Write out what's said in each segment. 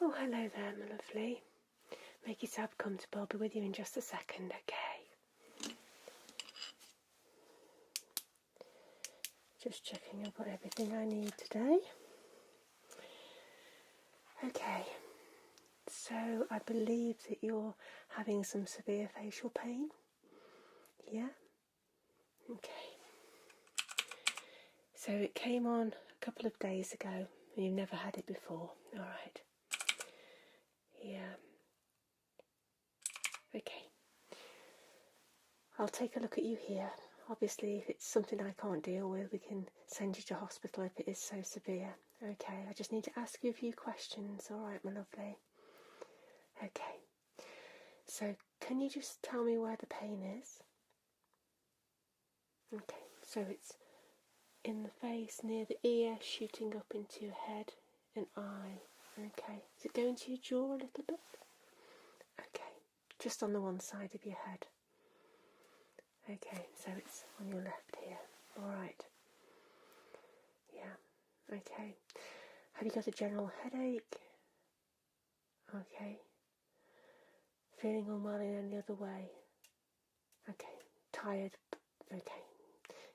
Oh, hello there, my lovely. Make yourself comfortable. I'll be with you in just a second, okay? Just checking I've got everything I need today. Okay, so I believe that you're having some severe facial pain. Yeah? Okay. So it came on a couple of days ago and you've never had it before. Alright. Yeah. Okay. I'll take a look at you here. Obviously, if it's something I can't deal with, we can send you to hospital if it is so severe. Okay, I just need to ask you a few questions. Alright, my lovely. Okay. So, can you just tell me where the pain is? Okay, so it's in the face, near the ear, shooting up into your head and eye. Okay. Is it going to your jaw a little bit? Okay. Just on the one side of your head. Okay, so it's on your left here. Alright. Yeah. Okay. Have you got a general headache? Okay. Feeling unwell in any other way? Okay. Tired? Okay.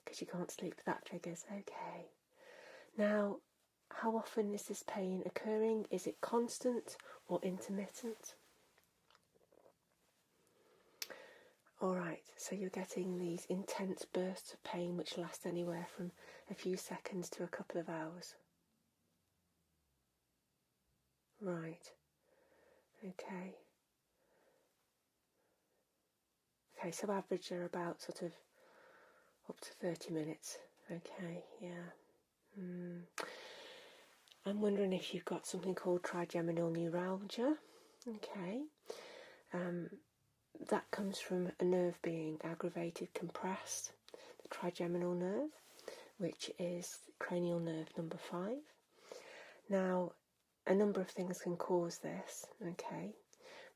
Because you can't sleep, that figures. Okay. Now, how often is this pain occurring? Is it constant or intermittent? Alright, so you're getting these intense bursts of pain which last anywhere from a few seconds to a couple of hours. Right. Okay. Okay, so average are about sort of up to 30 minutes. Okay, yeah. I'm wondering if you've got something called trigeminal neuralgia. Okay. That comes from a nerve being aggravated, compressed, the trigeminal nerve, which is cranial nerve number 5. Now, a number of things can cause this, okay,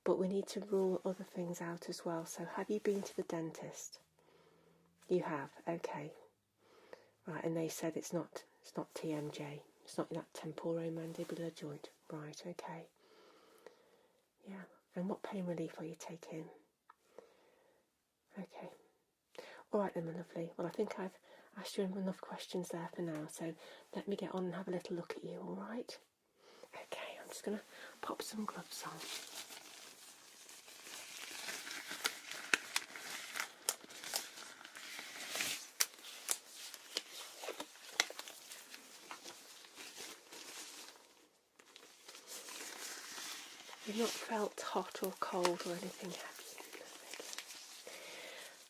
but we need to rule other things out as well. So have you been to the dentist? You have, okay. Right, and they said it's not TMJ, it's not that temporomandibular joint. Right, okay. Yeah, and what pain relief are you taking? Okay. Alright then, my lovely. Well, I think I've asked you enough questions there for now, so let me get on and have a little look at you, alright? Okay, I'm just going to pop some gloves on. You've not felt hot or cold or anything, have you?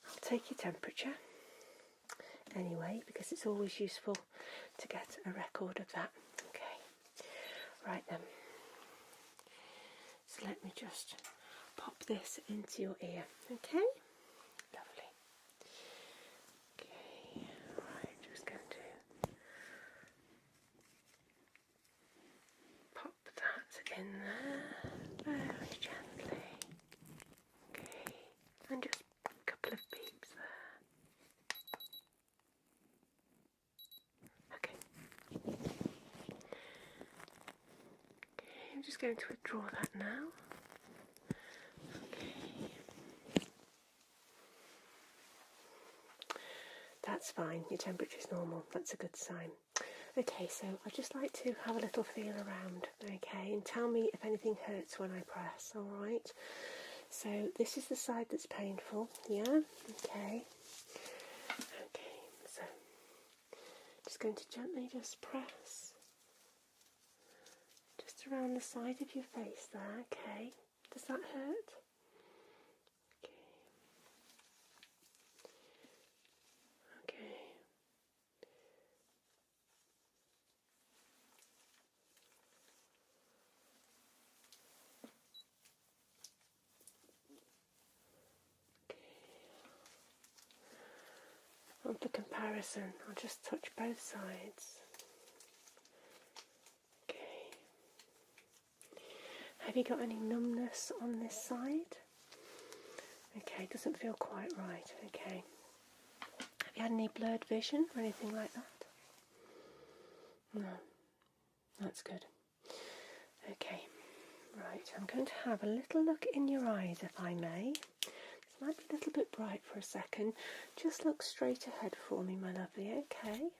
I'll take your temperature anyway, because it's always useful to get a record of that. Okay, right then. So let me just pop this into your ear, okay? Lovely. Okay, right, just going to pop that in there very gently. Okay, and just a couple of beeps there. Okay. Okay, I'm just going to withdraw that now. Okay. That's fine, your temperature is normal, that's a good sign. Okay, so I'd just like to have a little feel around, okay, and tell me if anything hurts when I press, alright? So this is the side that's painful, yeah? Okay. Okay, so just going to gently just press just around the side of your face there, okay? Does that hurt? Okay. Okay. And for comparison, I'll just touch both sides. Okay. Have you got any numbness on this side? Okay, doesn't feel quite right. Okay. Have you had any blurred vision or anything like that? No. That's good. Okay. Right, I'm going to have a little look in your eyes, if I may. This might be a little bit bright for a second. Just look straight ahead for me, my lovely, okay?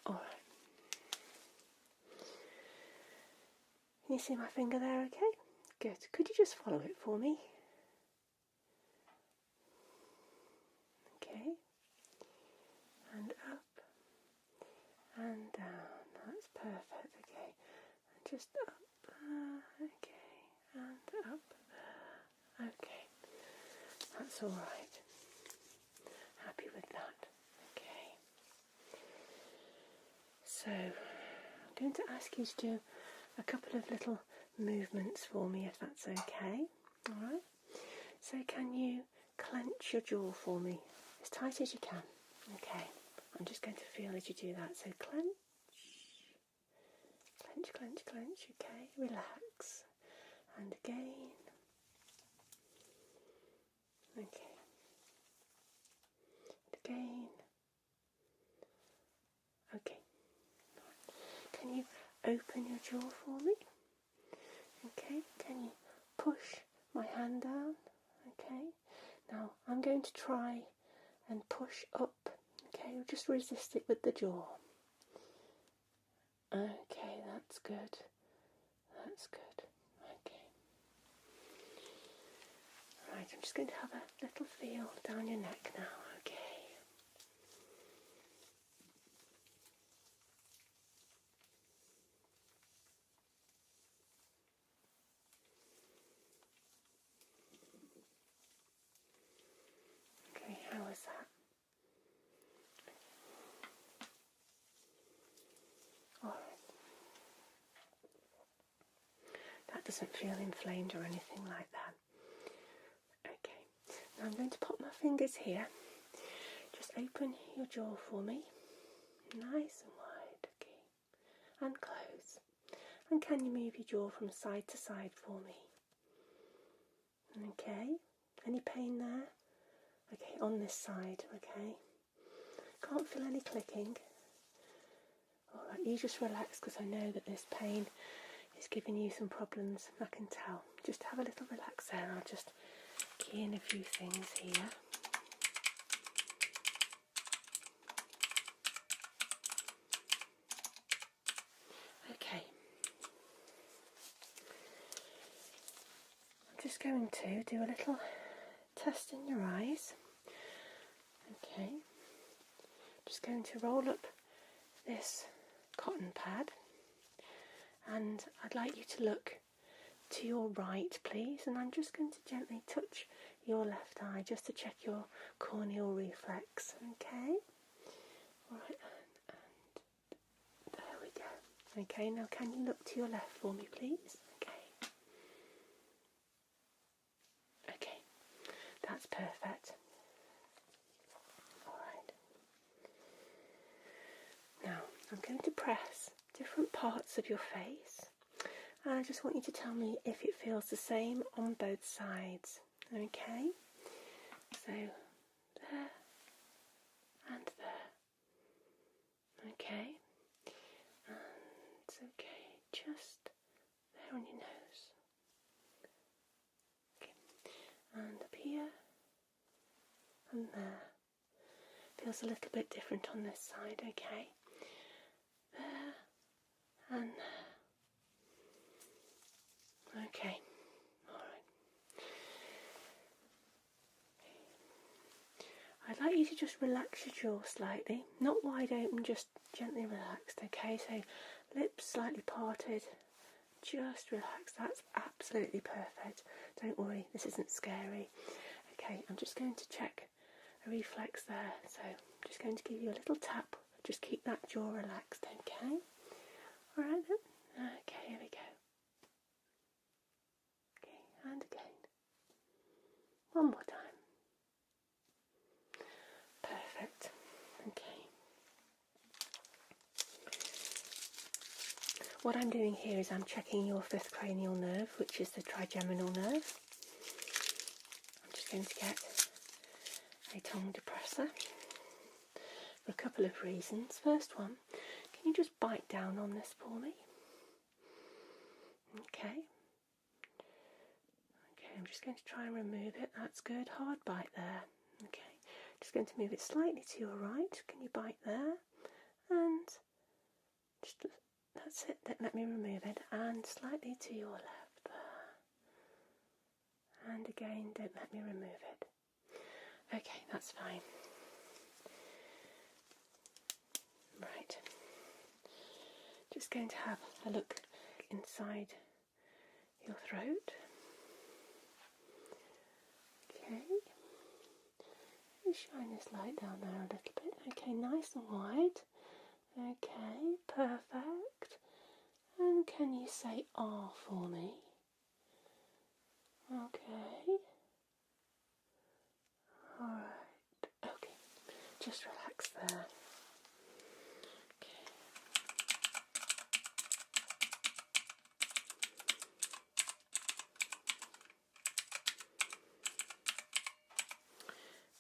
Alright. Can you see my finger there, okay? Good. Could you just follow it for me? Okay. And up and down. That's perfect, okay. And just up, okay. And up, okay. That's alright. Happy with that. Okay. So, I'm going to ask you to do a couple of little movements for me, if that's okay. Alright. So can you clench your jaw for me as tight as you can? Okay. I'm just going to feel as you do that. So clench. Clench, clench, clench. Okay. Relax. And again. Okay. And again. Okay. Can you open your jaw for me? Okay. Can you push my hand down? Okay. Now I'm going to try and push up. Okay. Just resist it with the jaw. Okay. That's good. That's good. Okay. Right. I'm just going to have a little feel down your neck now. Okay. Okay, how was that? Alright. That doesn't feel inflamed or anything like that. Okay, now I'm going to pop my fingers here. Just open your jaw for me. Nice and wide, okay. And close. And can you move your jaw from side to side for me? Okay. Any pain there? Okay, on this side, okay. Can't feel any clicking. Alright, you just relax because I know that this pain is giving you some problems. I can tell. Just have a little relax there. I'll just key in a few things here. Okay. I'm just going to do a little test in your eyes. Okay. Just going to roll up this cotton pad, and I'd like you to look to your right, please, and I'm just going to gently touch your left eye just to check your corneal reflex. Okay. Right, and there we go. Okay, now can you look to your left for me, please? Okay. Okay, that's perfect. Alright. Now, I'm going to press different parts of your face, and I just want you to tell me if it feels the same on both sides. Okay? So, there and there. Okay? And okay, just there on your nose. Okay. And up here and there. Feels a little bit different on this side, okay? There and there. Okay. Alright. I'd like you to just relax your jaw slightly. Not wide open, just gently relaxed, okay? So lips slightly parted. Just relax. That's absolutely perfect. Don't worry, this isn't scary. Okay, I'm just going to check a reflex there. So I'm just going to give you a little tap. Just keep that jaw relaxed, okay? Alright then. Okay, here we go. Okay, and again. One more time. Perfect. Okay. What I'm doing here is I'm checking your fifth cranial nerve, which is the trigeminal nerve. I'm just going to get a tongue depressor for a couple of reasons. First one, can you just bite down on this for me? Okay. Okay, I'm just going to try and remove it. That's good. Hard bite there. Okay. Just going to move it slightly to your right. Can you bite there? And just, that's it. Let me remove it. And slightly to your left there. And again, don't let me remove it. Okay, that's fine. Right. Just going to have a look inside your throat. Okay. Shine this light down there a little bit. Okay, nice and wide. Okay, perfect. And can you say R for me? Okay. Alright. Okay. Just relax there.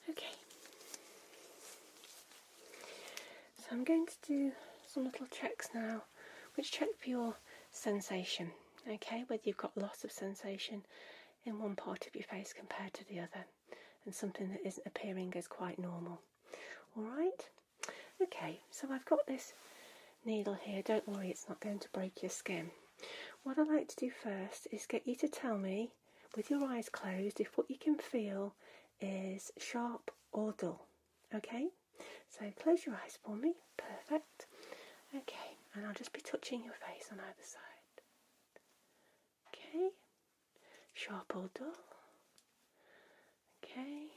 Okay. So I'm going to do some little checks now, which check for your sensation, okay, whether you've got loss of sensation in one part of your face compared to the other, and something that isn't appearing as quite normal. Alright? Okay, so I've got this needle here. Don't worry, it's not going to break your skin. What I'd like to do first is get you to tell me, with your eyes closed, if what you can feel is sharp or dull. Okay? So close your eyes for me. Perfect. Okay, and I'll just be touching your face on either side. Okay. Sharp or dull. Okay.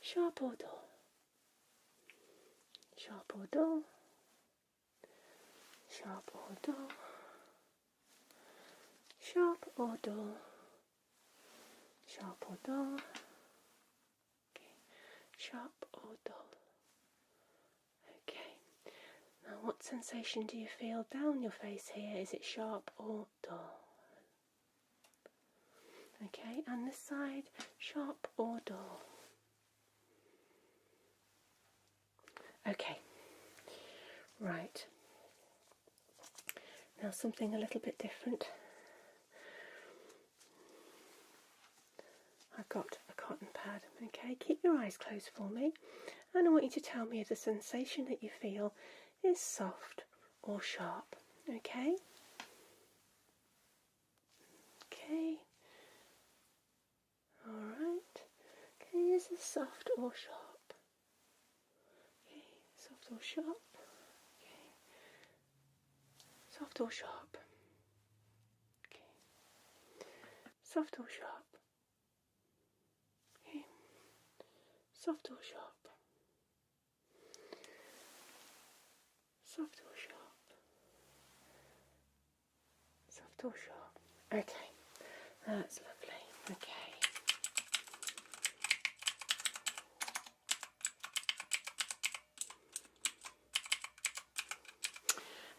Sharp or dull. Sharp or dull. Sharp or dull. Sharp or dull. Sharp or dull. Okay. Sharp or dull. Okay. Now what sensation do you feel down your face here? Is it sharp or dull? Okay, and this side, sharp or dull? Okay. Right. Now something a little bit different. I've got a cotton pad. Okay, keep your eyes closed for me, and I want you to tell me if the sensation that you feel is soft or sharp. Okay? Okay. Alright. Okay, is this soft or sharp? Okay, soft or sharp? Okay. Soft or sharp? Okay. Soft or sharp? Okay. Soft or sharp? Soft or sharp? Soft or sharp? Okay, that's lovely. Okay.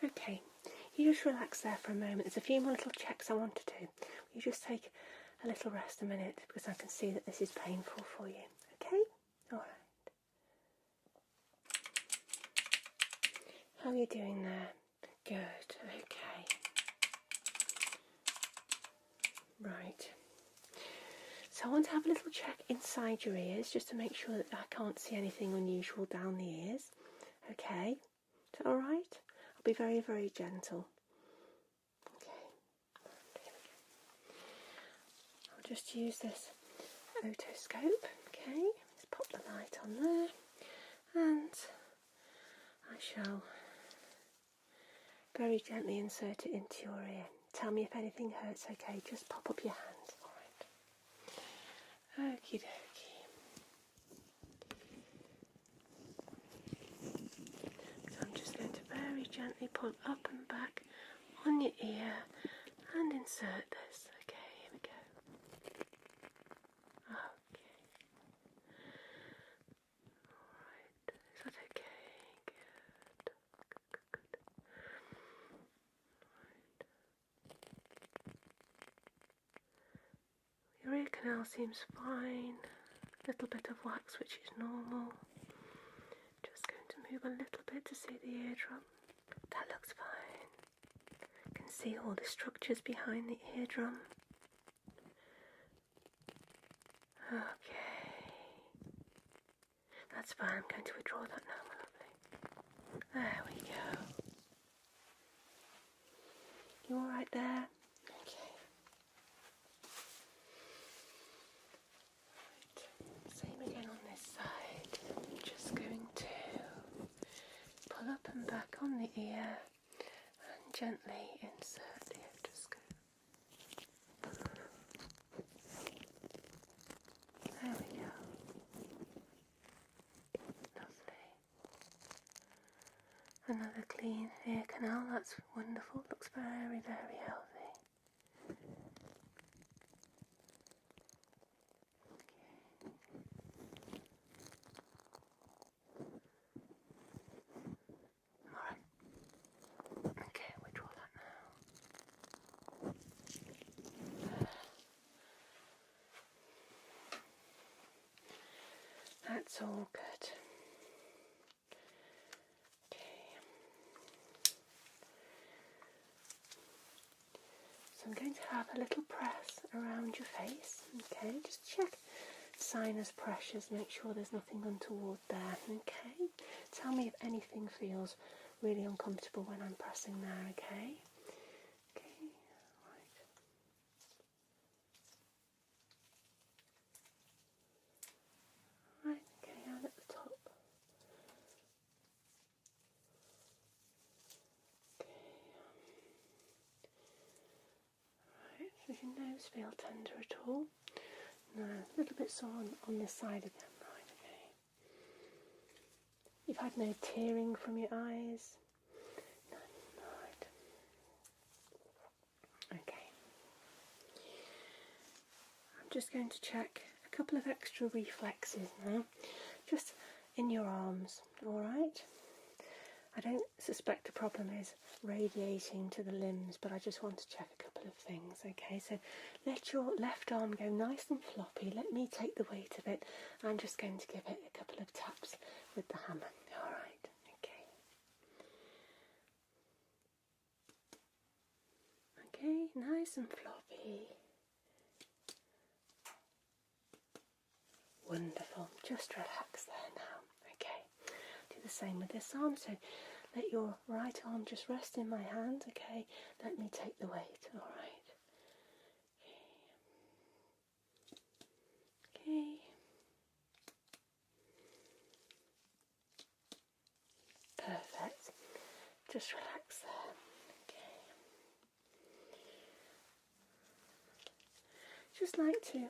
Okay, you just relax there for a moment. There's a few more little checks I want to do. You just take a little rest a minute because I can see that this is painful for you. Okay? Alright. How are you doing there? Good, okay. Right. So I want to have a little check inside your ears just to make sure that I can't see anything unusual down the ears. Okay? Is that alright? I'll be very, very gentle. Okay. I'll just use this otoscope. Okay. Let's pop the light on there. And I shall very gently insert it into your ear. Tell me if anything hurts, okay? Just pop up your hand. Alright. Okie dokie. So I'm just going to very gently pull up and back on your ear and insert this. Okay, here we go. Okay. Alright. Is that okay? Good. Good. Right. Your ear canal seems fine. little bit of wax, which is normal. Just going to move a little bit to see the eardrum. That looks fine. You can see all the structures behind the eardrum. Okay. That's fine. I'm going to withdraw that now, my lovely. There we go. You all right there? Okay. Right. Same again on this side. I'm just going to pull up and back on the ear and gently insert the otoscope. There we go. Lovely. Another clean ear canal, that's wonderful. Looks very, very healthy. Alright. Okay, withdraw that now. That's all good. So I'm going to have a little press around your face, okay, just check sinus pressures, make sure there's nothing untoward there, okay. Tell me if anything feels really uncomfortable when I'm pressing there, okay. Okay, right. Right, okay, out at the top. Does your nose feel tender at all? No, a little bit sore on this side again. Right, okay. You've had no tearing from your eyes? No, right. Okay. I'm just going to check a couple of extra reflexes now, just in your arms, alright? I don't suspect the problem is radiating to the limbs, but I just want to check a couple of things, okay? So let your left arm go nice and floppy. Let me take the weight of it. I'm just going to give it a couple of taps with the hammer. All right, okay. Okay, nice and floppy. Wonderful. Just relax there now. Okay. Do the same with this arm. So let your right arm just rest in my hand. Okay. Let me take the weight. All right. Okay. Perfect. Just relax there. Okay. Just like to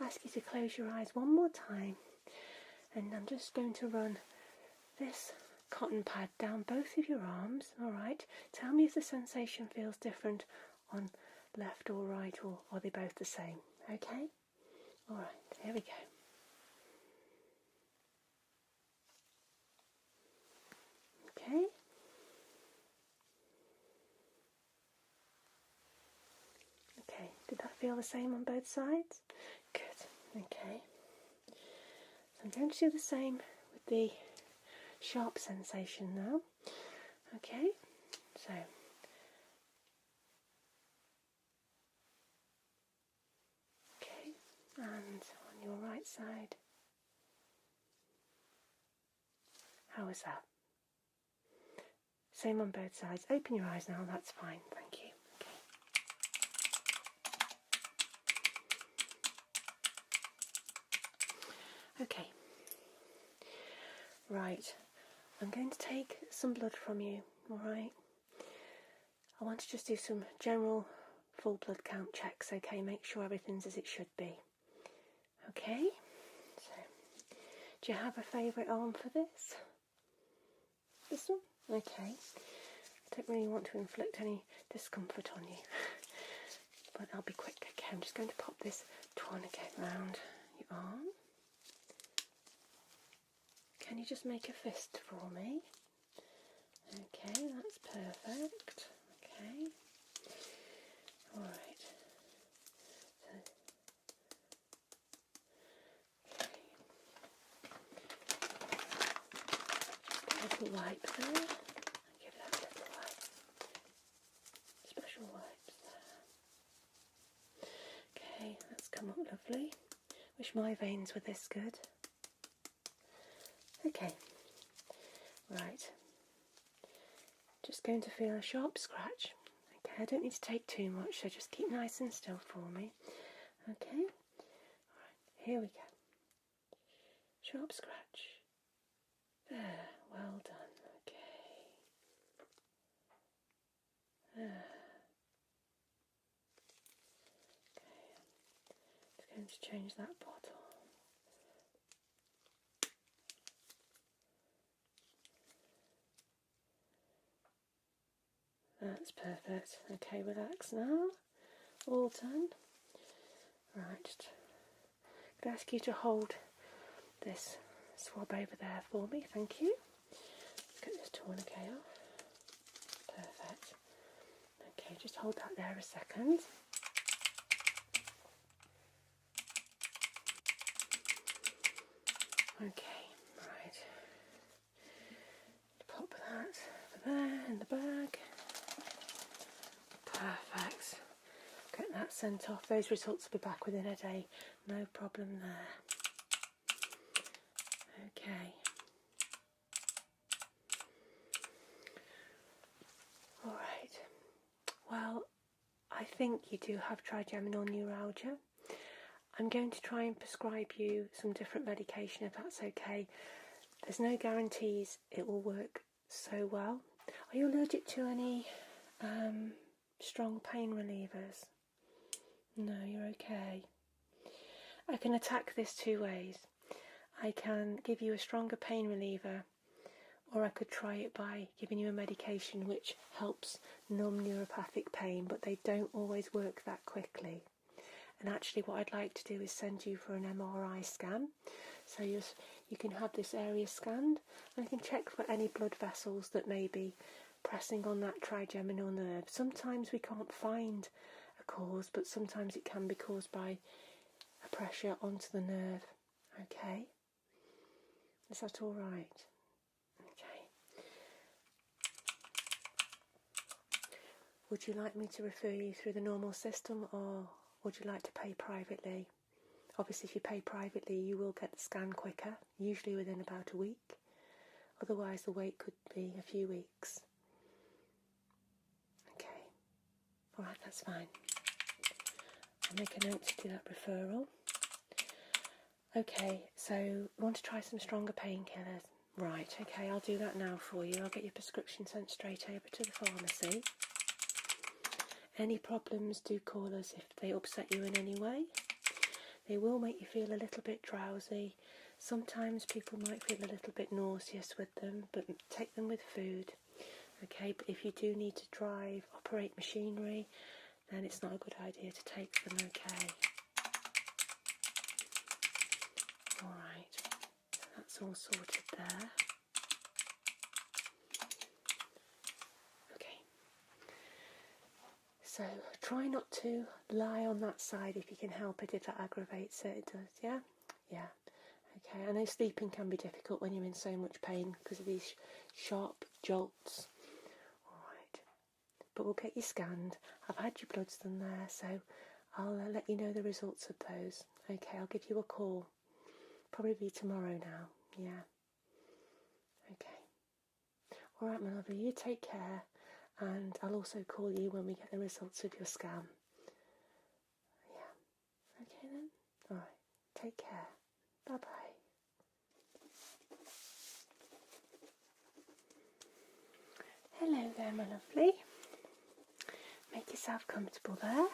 ask you to close your eyes one more time, and I'm just going to run this cotton pad down both of your arms. Alright, tell me if the sensation feels different on left or right, or are they both the same? Okay? Alright, here we go. Okay? Okay, did that feel the same on both sides? Good, okay. So I'm going to do the same with the sharp sensation now. Okay, so okay, and on your right side. How was that? Same on both sides. Open your eyes now, that's fine, thank you. Okay. Right, I'm going to take some blood from you, alright? I want to just do some general full blood count checks, okay? Make sure everything's as it should be. Okay? So, do you have a favourite arm for this? This one? Okay. I don't really want to inflict any discomfort on you, but I'll be quick. Okay, I'm just going to pop this tourniquet round your arm. Can you just make a fist for me? Okay, that's perfect. Okay. Alright. So, okay. wipe there. Give that a little wipe. Special wipes there. Okay, that's come up lovely. Wish my veins were this good. Okay, right. Just going to feel a sharp scratch. Okay, I don't need to take too much, so just keep nice and still for me. Okay, right, here we go. Sharp scratch. There, well done. Okay. There. Okay, I'm just going to change that bottle. That's perfect. Okay, relax now. All done. Right, just could I ask you to hold this swab over there for me, thank you. Get this tourniquet off. Perfect. Okay, just hold that there a second. Okay, right. Pop that over there in the bag. Perfect. Get that sent off. Those results will be back within a day. No problem there. Okay. Alright. Well, I think you do have trigeminal neuralgia. I'm going to try and prescribe you some different medication if that's okay. There's no guarantees it will work so well. Are you allergic to any strong pain relievers? No, you're okay. I can attack this two ways. I can give you a stronger pain reliever, or I could try it by giving you a medication which helps numb neuropathic pain, but they don't always work that quickly. And actually what I'd like to do is send you for an MRI scan, so you can have this area scanned, and I can check for any blood vessels that may be pressing on that trigeminal nerve. Sometimes we can't find a cause, but sometimes it can be caused by a pressure onto the nerve. Okay? Is that all right? Okay. Would you like me to refer you through the normal system, or would you like to pay privately? Obviously, if you pay privately, you will get the scan quicker, usually within about a week. Otherwise, the wait could be a few weeks. Okay. All right, that's fine. I'll make a note to do that referral. Okay, so you want to try some stronger painkillers? Right, okay, I'll do that now for you. I'll get your prescription sent straight over to the pharmacy. Any problems, do call us if they upset you in any way. They will make you feel a little bit drowsy. Sometimes people might feel a little bit nauseous with them, but take them with food. Okay, but if you do need to drive, operate machinery, then it's not a good idea to take them, okay? Alright, so that's all sorted there. Okay, so try not to lie on that side if you can help it, if that aggravates it. It does, yeah? Yeah. Okay, I know sleeping can be difficult when you're in so much pain because of these sharp jolts. Alright, but we'll get you scanned. I've had your bloods done there, so I'll let you know the results of those. Okay, I'll give you a call. Probably tomorrow now, yeah. Okay. Alright, my lovely, you take care, and I'll also call you when we get the results of your scan. Yeah. Okay then? Alright, take care. Bye-bye. Hello there, my lovely. Make yourself comfortable there.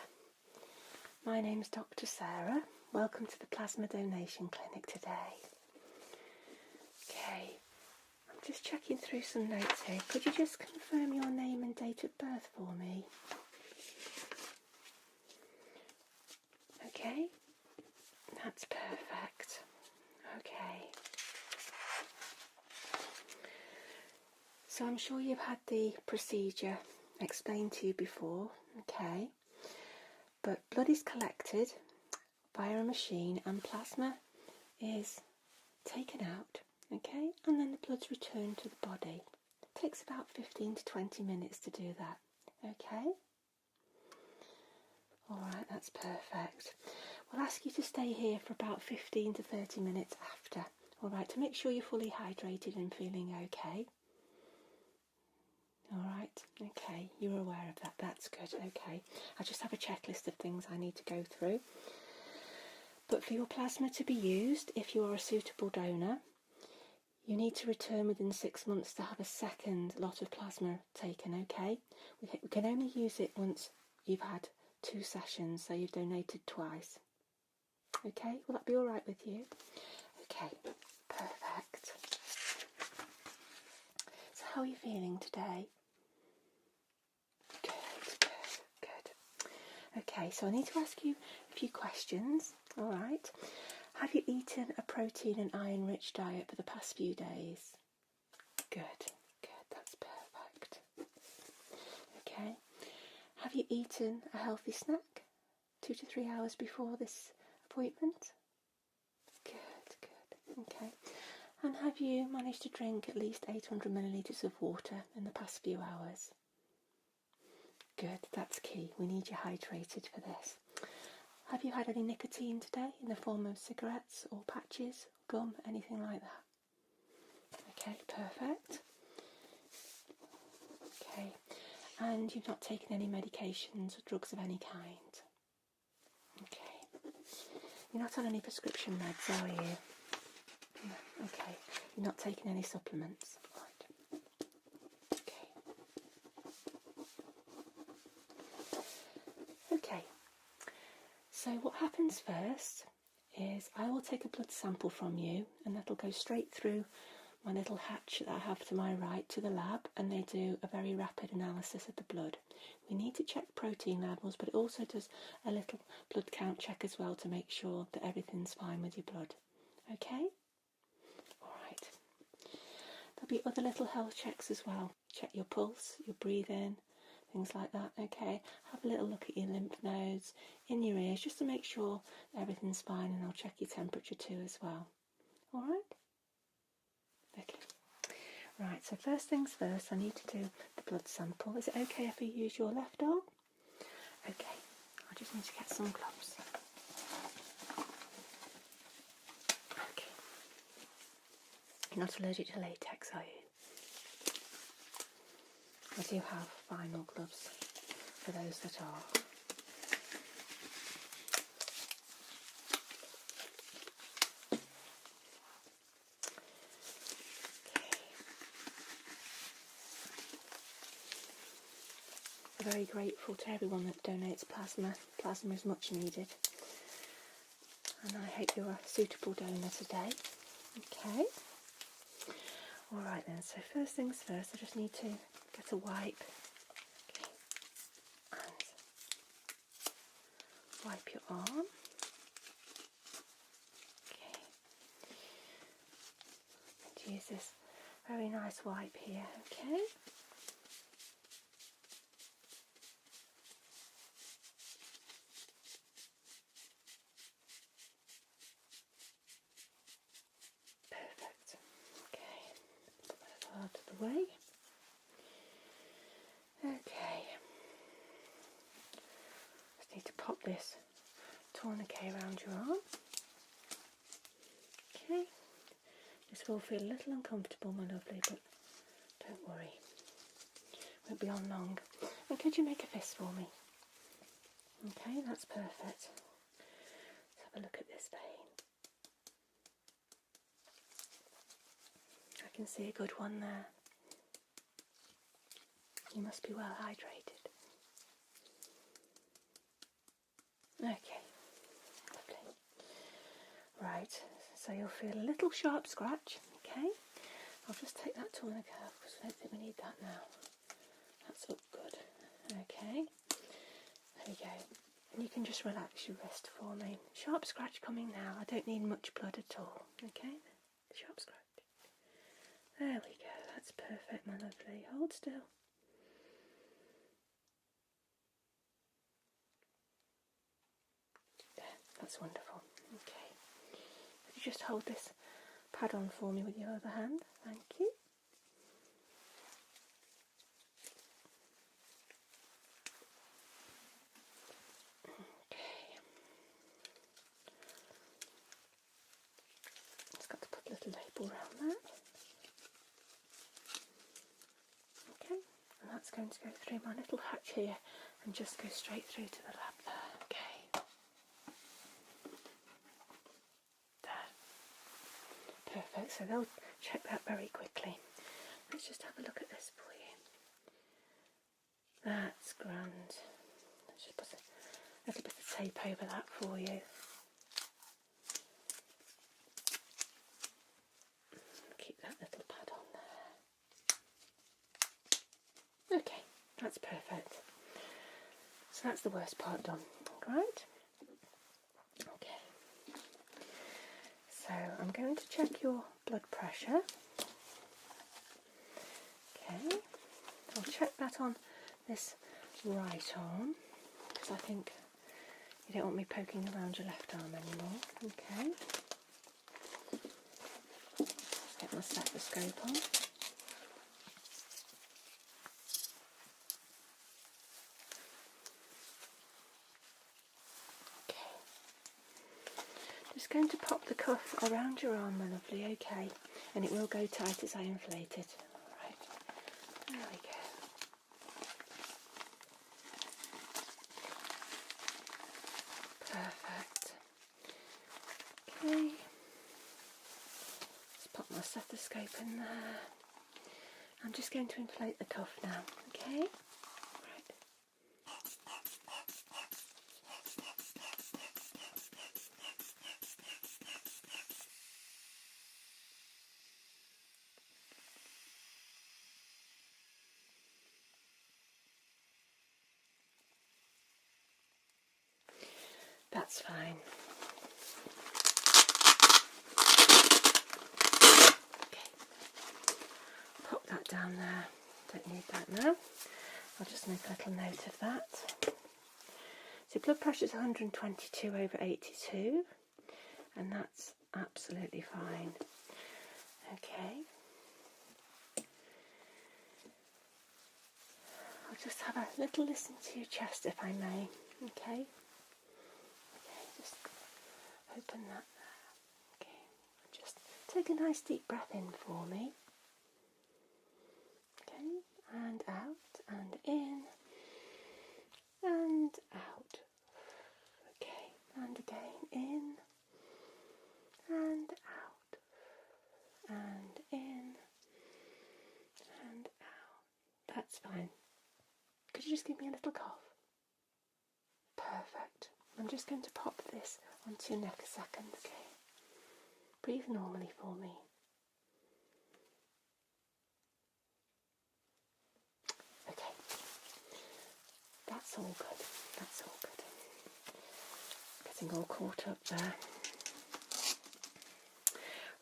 My name's Dr. Sarah. Welcome to the Plasma Donation Clinic today. Okay, I'm just checking through some notes here. Could you just confirm your name and date of birth for me? Okay, that's perfect. Okay. So I'm sure you've had the procedure explained to you before, okay? But blood is collected via a machine and plasma is taken out Okay, and then the blood's returned to the body. It takes about 15 to 20 minutes to do that. Okay? Alright, that's perfect. We'll ask you to stay here for about 15 to 30 minutes after. Alright, to make sure you're fully hydrated and feeling okay. Alright, okay, you're aware of that. That's good, okay. I just have a checklist of things I need to go through. But for your plasma to be used, if you are a suitable donor, you need to return within 6 months to have a second lot of plasma taken, okay? We can only use it once you've had 2 sessions, so you've donated twice. Okay, will that be alright with you? Okay, perfect. So how are you feeling today? Good. Okay, so I need to ask you a few questions, alright? Have you eaten a protein and iron-rich diet for the past few days? Good, that's perfect. Okay. Have you eaten a healthy snack 2 to 3 hours before this appointment? Good, okay. And have you managed to drink at least 800 millilitres of water in the past few hours? Good, that's key. We need you hydrated for this. Have you had any nicotine today in the form of cigarettes or patches, gum, anything like that? Okay, perfect. Okay, and you've not taken any medications or drugs of any kind? Okay. You're not on any prescription meds, are you? No. Okay. You're not taking any supplements? Right. Okay. Okay. So what happens first is I will take a blood sample from you, and that'll go straight through my little hatch that I have to my right to the lab, and they do a very rapid analysis of the blood. We need to check protein levels, but it also does a little blood count check as well to make sure that everything's fine with your blood. Okay? Alright. There'll be other little health checks as well. Check your pulse, your breathing, things like that, okay? Have a little look at your lymph nodes, in your ears, just to make sure everything's fine, and I'll check your temperature too as well. Alright? Okay. Right, so first things first, I need to do the blood sample. Is it okay if I use your left arm? Okay, I just need to get some gloves. Okay. You're not allergic to latex, are you? I do have vinyl gloves for those that are. I'm very grateful to everyone that donates plasma. Plasma is much needed. And I hope you're a suitable donor today. Okay. Alright then, so first things first, I just need to get a wipe. Okay. And wipe your arm. Okay. And use this very nice wipe here, okay? Perfect. Okay. Put that out of the way. Okay. Just need to pop this tourniquet around your arm. Okay. This will feel a little uncomfortable, my lovely, but don't worry. Won't be on long. And could you make a fist for me? Okay, that's perfect. Let's have a look at this vein. I can see a good one there. You must be well hydrated. Okay, lovely. Right, so you'll feel a little sharp scratch, okay? I'll just take that tourniquet off because I don't think we need that now. That's up good. Okay, there we go. And you can just relax your wrist for me. Sharp scratch coming now. I don't need much blood at all. Okay, sharp scratch. There we go. That's perfect, my lovely. Hold still. There, that's wonderful. Okay. If you just hold this pad on for me with your other hand. Thank you. Okay. Just got to put a little label around that. Okay, and that's going to go through my little hatch here and just go straight through to the lab there. Okay. There. Perfect, so they'll check that very quickly. Let's just have a look at this for you. That's grand. Let's just put a little bit of tape over that for you. Keep that little pad on there. Okay, that's perfect. So that's the worst part done, right? Okay. So I'm going to check your blood pressure. Okay. I'll check that on this right arm because I think you don't want me poking around your left arm anymore. Okay. Let's get my stethoscope on. Just going to pop the cuff around your arm, my lovely, okay, and it will go tight as I inflate it. Alright, there we go. Perfect. Okay, let's pop my stethoscope in there. I'm just going to inflate the cuff now, okay? That's fine. Okay. Pop that down there. Don't need that now. I'll just make a little note of that. So blood pressure is 122/82, and that's absolutely fine. Okay. I'll just have a little listen to your chest if I may. Okay. Just open that there. Okay, just take a nice deep breath in for me. Okay, and out, and in, and out. Okay, and again, in, and out, and in, and out. That's fine. Could you just give me a little cough? Perfect. I'm just going to pop this onto your neck a second, okay? Breathe normally for me. Okay. That's all good. That's all good. Getting all caught up there.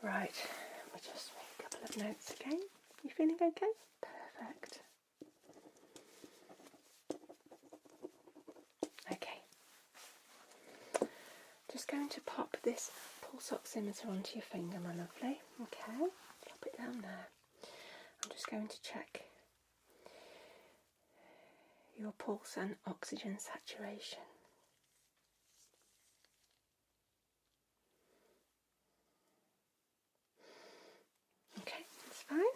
Right. We'll just make a couple of notes again. You feeling okay? Perfect. Okay. Just going to pop this pulse oximeter onto your finger, my lovely. Okay, pop it down there. I'm just going to check your pulse and oxygen saturation. Okay, that's fine.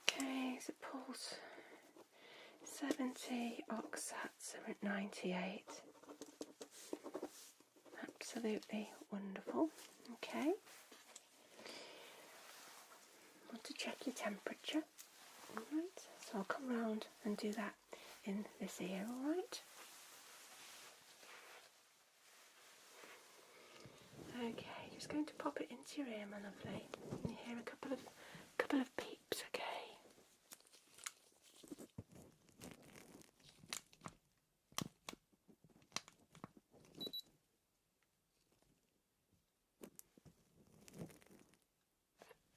Okay, so pulse 70, oxats are at 98. Absolutely wonderful. Okay. I want to check your temperature. Alright, so I'll come round and do that in this ear, alright? Okay, just going to pop it into your ear, my lovely. And you hear a couple of beeps, okay?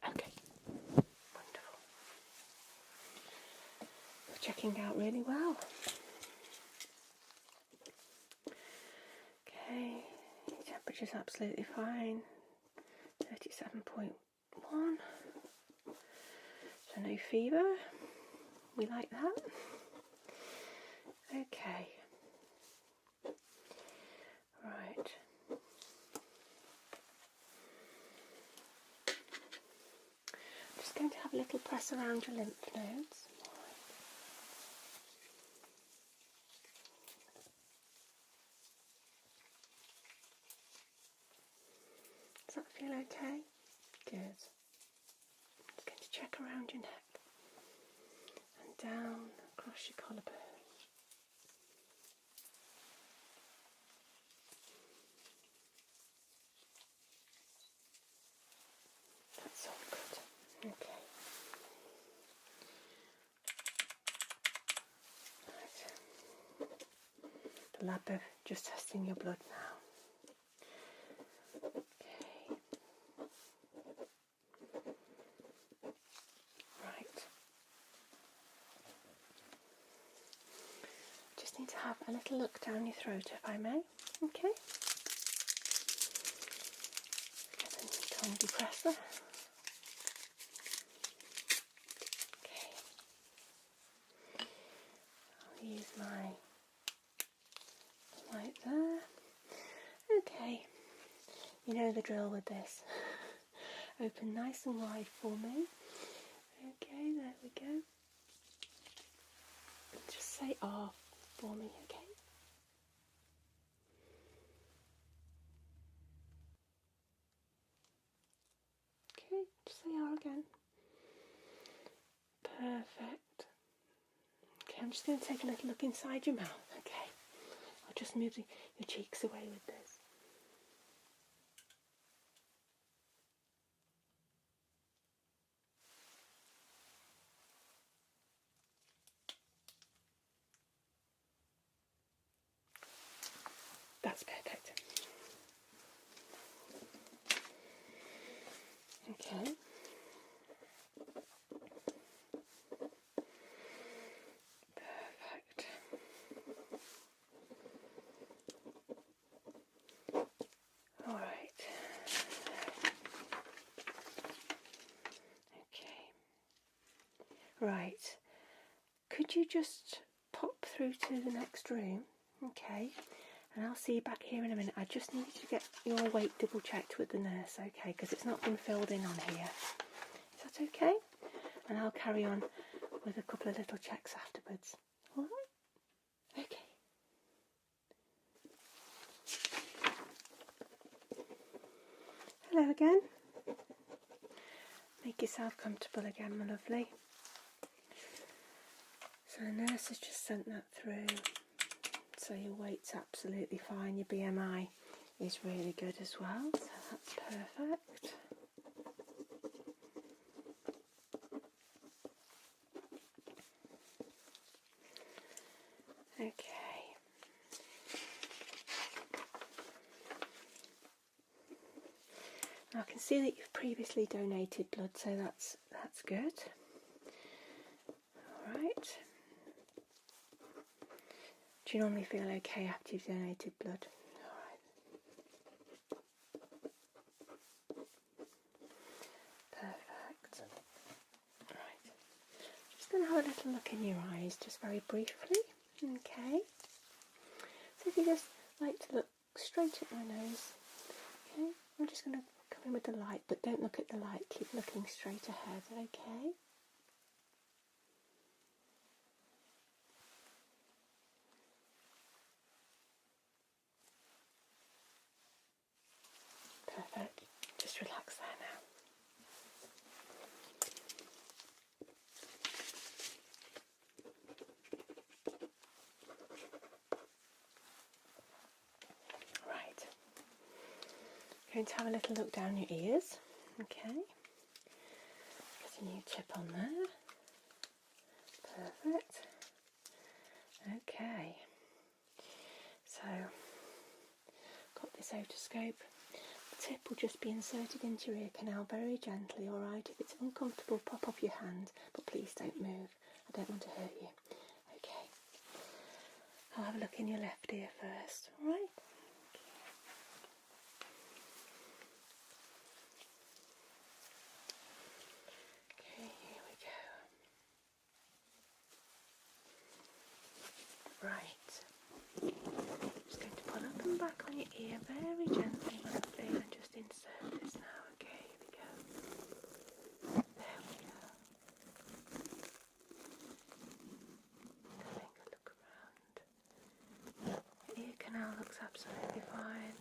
Okay, wonderful. You're checking out really well. Okay, your temperature's absolutely fine. 37.1. So no fever. We like that. Okay. Right. Just going to have a little press around your lymph nodes. Does that feel okay? Good. Just going to check around your neck and down across your collarbone. That's all good. Okay. Right. The lab are just testing your blood now. Okay. Right. Just need to have a little look down your throat, if I may. Okay. Get a tongue depressor. Okay. I'll use my light there. Okay. You know the drill with this. Open nice and wide for me. Okay, there we go. Just say "ah" for me, okay? Okay, just say "ah" again. Perfect. Okay, I'm just going to take a little look inside your mouth, okay? I'll just move your cheeks away with this. That's perfect. Okay. Perfect. All right. Okay. Right. Could you just pop through to the next room? Okay. And I'll see you back here in a minute. I just need to get your weight double checked with the nurse, okay? Because it's not been filled in on here. Is that okay? And I'll carry on with a couple of little checks afterwards. All right? Okay. Hello again. Make yourself comfortable again, my lovely. So the nurse has just sent that through. So your weight's absolutely fine. Your BMI is really good as well. So that's perfect. Okay. Now I can see that you've previously donated blood, so that's good. All right. Do you normally feel okay after you've donated blood? All right. Perfect. Right. Just going to have a little look in your eyes, just very briefly. Okay. So if you just like to look straight at my nose. Okay. I'm just going to come in with the light, but don't look at the light. Keep looking straight ahead. Okay. Perfect. Just relax there now. Right. Going to have a little look down your ears. Okay. Get a new tip on there. Perfect. Okay. So, got this otoscope. The tip will just be inserted into your ear canal very gently, alright? If it's uncomfortable, pop off your hand, but please don't move. I don't want to hurt you. Okay. I'll have a look in your left ear first, alright? back on your ear very gently, my lovely, and just insert this now. Okay, here we go. There we go. Having a look around. Your ear canal looks absolutely fine.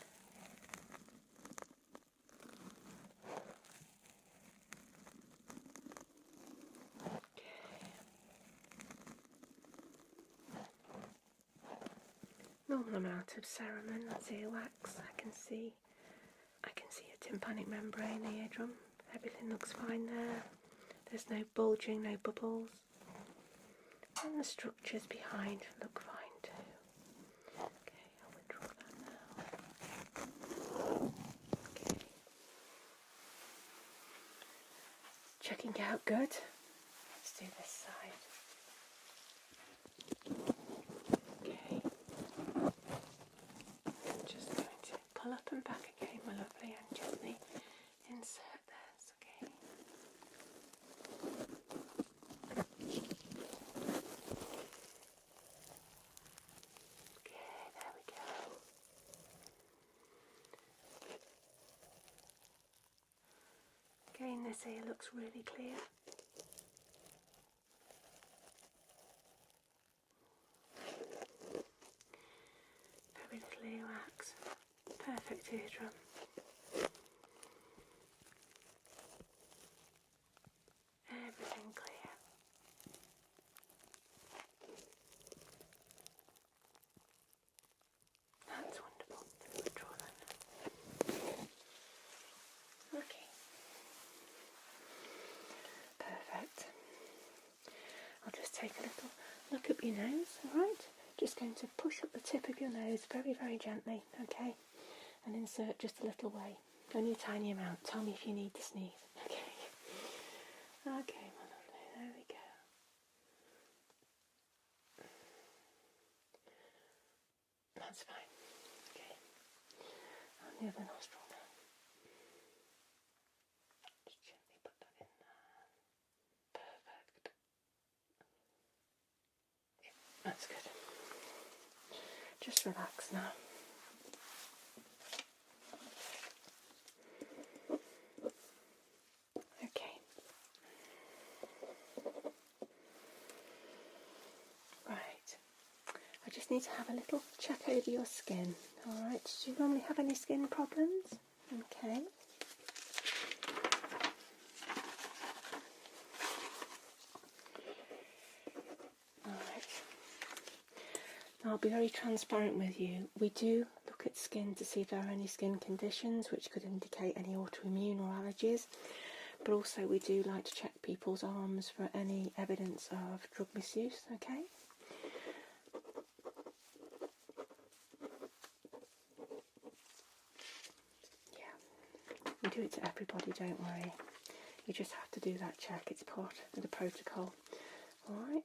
Normal amount of cerumen, that's earwax. I can see a tympanic membrane, the eardrum. Everything looks fine there. There's no bulging, no bubbles. And the structures behind look fine too. Okay, I'll withdraw that now. Okay. Checking out good. Let's do this side. Pull up and back again, my lovely, and gently insert this, okay? Okay, there we go. Again, this ear looks really clear. Very little earwax. Perfect eardrum. Everything clear. That's wonderful. Withdraw that. Okay. Perfect. I'll just take a little look up your nose, alright? Just going to push up the tip of your nose very, very gently, okay? And insert just a little way. Only a tiny amount. Tell me if you need to sneeze. Okay. Okay, my lovely. There we go. That's fine. Okay. And the other nostril now. Just gently put that in there. Perfect. Yeah, that's good. Just relax now. I just need to have a little check over your skin. Alright, do you normally have any skin problems? Okay. Alright. Now I'll be very transparent with you. We do look at skin to see if there are any skin conditions which could indicate any autoimmune or allergies. But also we do like to check people's arms for any evidence of drug misuse, okay? We do it to everybody, don't worry. You just have to do that check. It's part of the protocol. Alright?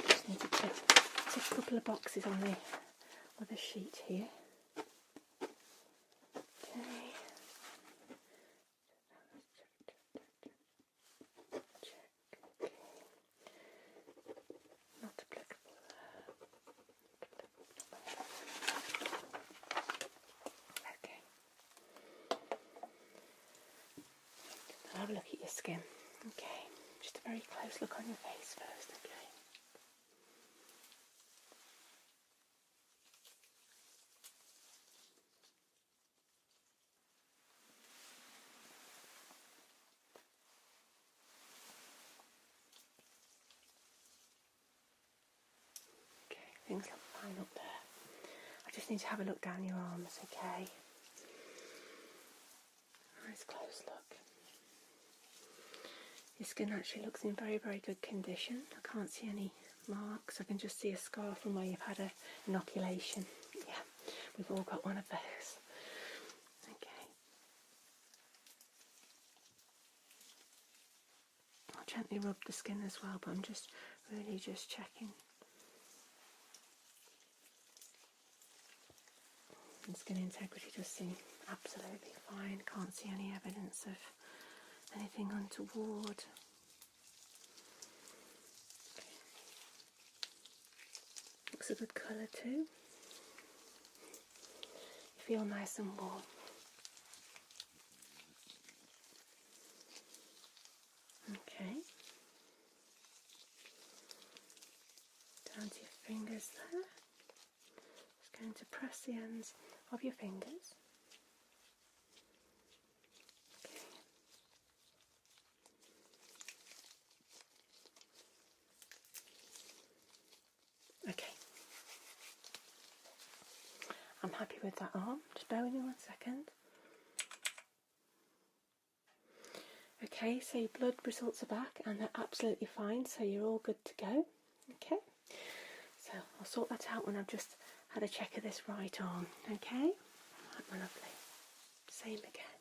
Just need to tick a couple of boxes on the other sheet here. Okay. Check. Okay. Not applicable there. Okay. I'll have a look at your skin. Okay. Just a very close look on your face first, okay? Things look fine up there. I just need to have a look down your arms, okay? Nice close look. Your skin actually looks in very, very good condition. I can't see any marks. I can just see a scar from where you've had an inoculation. Yeah, we've all got one of those. Okay. I'll gently rub the skin as well, but I'm just really just checking. And skin integrity does seem absolutely fine. Can't see any evidence of anything untoward. Black's a good colour too. You feel nice and warm. Okay. Down to your fingers there. Just going to press the ends of your fingers. Okay. I'm happy with that arm. Just bear with me 1 second. Okay, so your blood results are back and they're absolutely fine, so you're all good to go. Okay, so I'll sort that out when I've just had a check of this right arm. Okay, right, my lovely. Same again.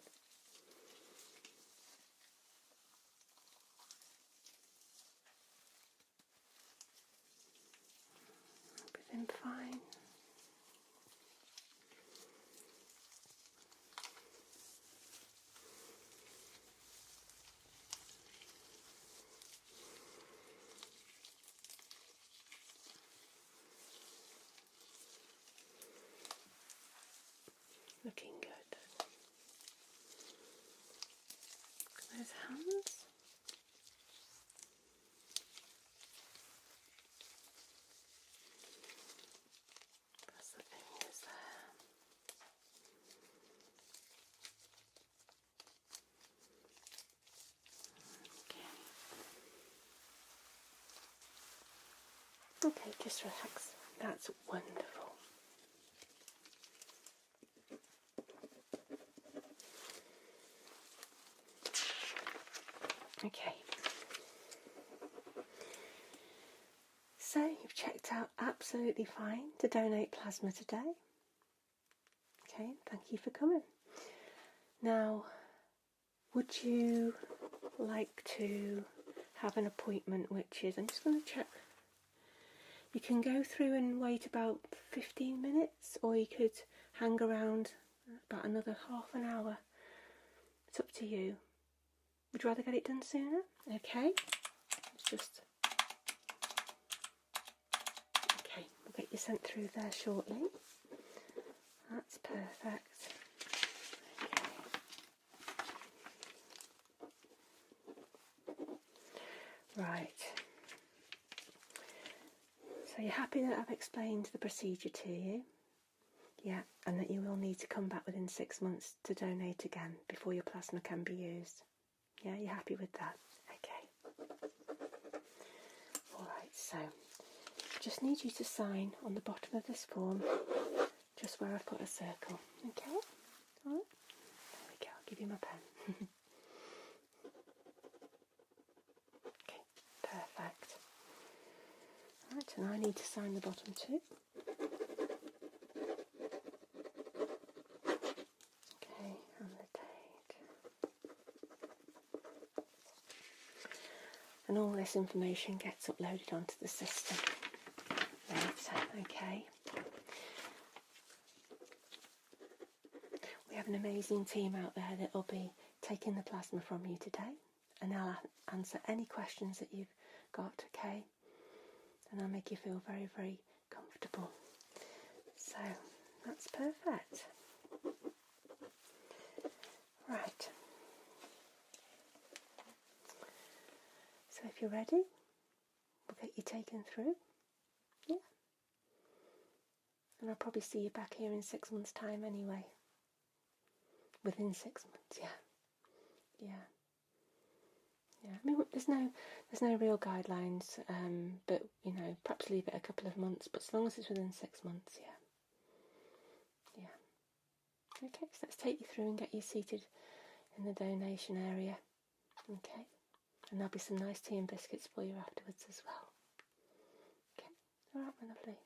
Everything fine. Looking good. Those hands. Press the fingers there. Okay. Okay, just relax. That's wonderful. Okay, so you've checked out absolutely fine to donate plasma today. Okay, thank you for coming. Now, would you like to have an appointment, which is, I'm just going to check, you can go through and wait about 15 minutes, or you could hang around about another half an hour. It's up to you. Would you rather get it done sooner? Okay, it's just... Okay, we'll get you sent through there shortly. That's perfect. Okay. Right. So you're happy that I've explained the procedure to you? Yeah, and that you will need to come back within 6 months to donate again before your plasma can be used. Yeah, you're happy with that? Okay. Alright, so just need you to sign on the bottom of this form, just where I've put a circle. Okay? Alright? There we go, I'll give you my pen. Okay, perfect. Right, and I need to sign the bottom too. Okay, and the date. And all this information gets uploaded onto the system later, okay? We have an amazing team out there that will be taking the plasma from you today, and they'll answer any questions that you've got, okay? And I'll make you feel very, very comfortable. So, that's perfect. Right. So if you're ready, we'll get you taken through. Yeah. And I'll probably see you back here in 6 months' time anyway. Within 6 months, yeah. Yeah. Yeah. I mean, there's no real guidelines, but you know, perhaps leave it a couple of months, but as long as it's within 6 months, yeah. Yeah. Okay, so let's take you through and get you seated in the donation area. Okay. And there'll be some nice tea and biscuits for you afterwards as well. Okay. Alright, my lovely.